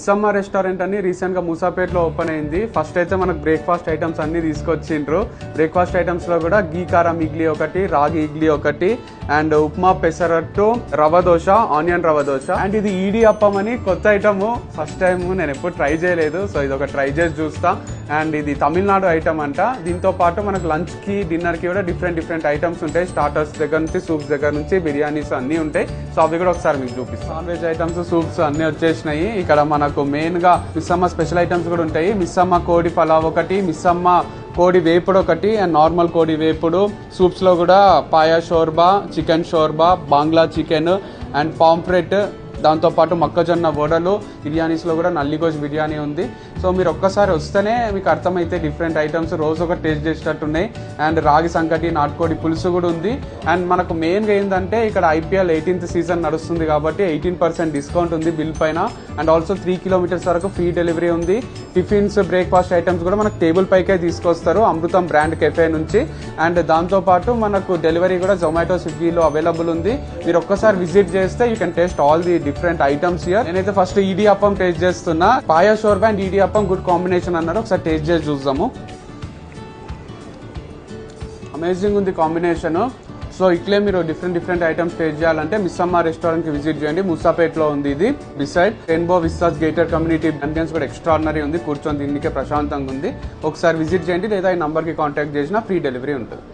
Missamma restaurant అని recent గా మూసాపేటలో open అయింది. ఫస్ట్ అయితే మనకు బ్రేక్ఫాస్ట్ ఐటమ్స్ అన్ని తీసుకొచ్చిండ్రు. బ్రేక్ఫాస్ట్ ఐటమ్స్ లో కూడా గీ కారం ఇడ్లీ ఒకటి, రాగి ఇడ్లీ ఒకటి, and upma pesarattu, rava dosa, onion rava dosa, and ఇది ఈడి అప్పం అని కొత్త ఐటమ్. ఫస్ట్ టైం నేను ఎప్పుడు ట్రై చేయలేదు, సో ఇది ఒక ట్రై చేసి చూస్తా. అండ్ ఇది తమిళనాడు ఐటమ్ అంట. దీంతో పాటు మనకు లంచ్ కి డిన్నర్ కి కూడా డిఫరెంట్ ఐటమ్స్ ఉంటాయి. స్టార్టర్స్ దగ్గర నుంచి సూప్స్ దగ్గర నుంచి బిర్యానీస్ అన్ని ఉంటాయి. సో అవి కూడా ఒకసారి మీకు చూపిస్తాను. నాన్ వెజ్ ఐటమ్స్, సూప్స్ అన్ని వచ్చేసినాయి. ఇక్కడ మనకు మెయిన్ గా మిస్సమ్మ స్పెషల్ ఐటమ్స్ కూడా ఉంటాయి. మిస్సమ్మ కోడి పలావ్ ఒకటి, మిస్సమ్మ కోడి వేపుడు ఒకటి, అండ్ నార్మల్ కోడి వేపుడు. సూప్స్ లో కూడా paya shorba, chicken shorba, Bangla chicken, and pomfret, దాంతోపాటు మొక్కజొన్న వడలు. బిర్యానీస్లో కూడా నల్లిగోజ్ బిర్యానీ ఉంది. సో మీరు ఒక్కసారి వస్తేనే మీకు అర్థమైతే డిఫరెంట్ ఐటమ్స్ రోజు ఒక టేస్ట్ చేసేటట్టున్నాయి. అండ్ రాగి సంకటి, నాటుకోడి పులుసు కూడా ఉంది. అండ్ మనకు మెయిన్గా ఏంటంటే ఇక్కడ IPL 18th సీజన్ నడుస్తుంది కాబట్టి 18% డిస్కౌంట్ ఉంది బిల్ పైన. అండ్ ఆల్సో 3 kilometers వరకు ఫ్రీ డెలివరీ ఉంది. టిఫిన్స్, బ్రేక్ఫాస్ట్ ఐటమ్స్ కూడా మనకు టేబుల్ పైకే తీసుకొస్తారు అమృతం బ్రాండ్ కెఫే నుంచి. అండ్ దాంతోపాటు మనకు డెలివరీ కూడా జొమాటో, స్విగ్గీలో అవైలబుల్ ఉంది. మీరు ఒక్కసారి విజిట్ చేస్తే you can taste all the different items here. నేనైతే ఫస్ట్ ఈడి అప్పం టేస్ట్ చేస్తున్నా. పాయా షోర్బా అండ్ ఈడి అప్పం గుడ్ కాంబినేషన్ అన్నారు. ఒకసారి టేస్ట్ చేసి చూద్దాము. అమేజింగ్ ఉంది కాంబినేషన్. సో ఇట్లే మీరు డిఫరెంట్ ఐటమ్స్ టేస్ట్ చేయాలంటే మిస్సమ్మ రెస్టారెంట్ కి విజిట్ చేయండి. మూసాపేటలో ఉంది ఇది. Beside rainbow విస్తాస్ gated community ambience కూడా ఎక్స్ట్రాడినరీ ఉంది. కూర్చొని తిండికే ప్రశాంతంగా ఉంది. ఒకసారి విజిట్ చేయండి, లేదా ఈ నంబర్ కి కాంటాక్ట్ చేసినా ఫ్రీ డెలివరీ ఉంటుంది.